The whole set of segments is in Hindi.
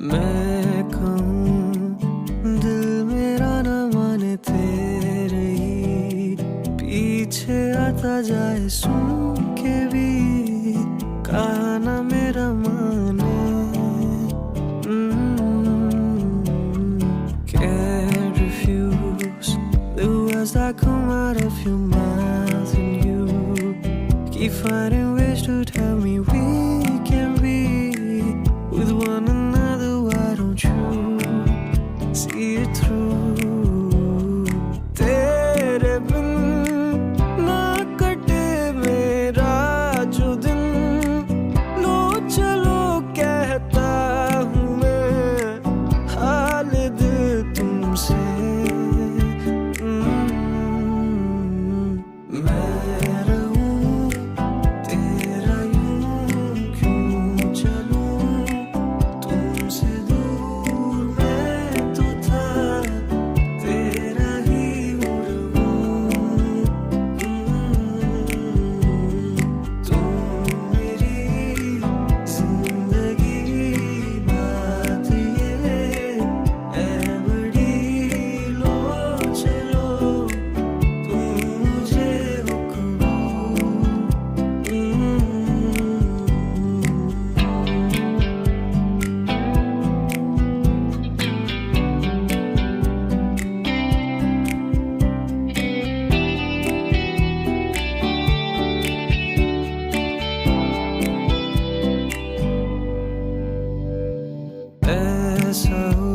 मैं कहूँ दिल मेरा न माने तेरे ही पीछे आता जाए, सुन के भी कहा ना मेरा माने। Can't refuse the words that come out of your mouth, and you keep finding ways to tell me we can be with one another. Why don't you see it through? तेरे बिन ना कटे मेरा जो दिन, लो चलो कहता हूँ मैं हाल दिल तुमसे। मैं रहूँ तेरा यूं क्यों चलूं, तुमसे दूर मैं तो था, तेरा ही उड़ूं। तुम मेरी जिंदगी, बात ये है बड़ी, लो चलो तुम मुझे हुक्म दो। ऐसा हो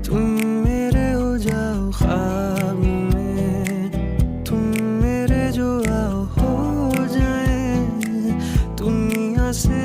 तुम मेरे हो जाओ ख्वाब में, तुम मेरे जो आओ हो जाए दुनिया से